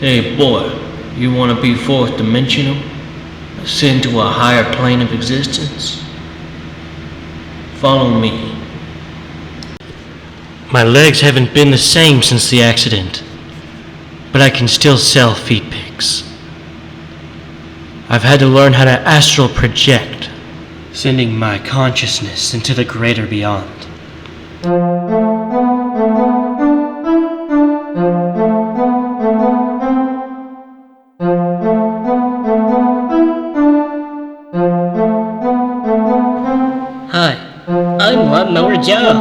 Hey boy, you want to be fourth dimensional? Ascend to a higher plane of existence? Follow me. My legs haven't been the same since the accident, but I can still sell feet pics. I've had to learn how to astral project, sending my consciousness into the greater beyond. Hi, I'm Lawnmower Joe.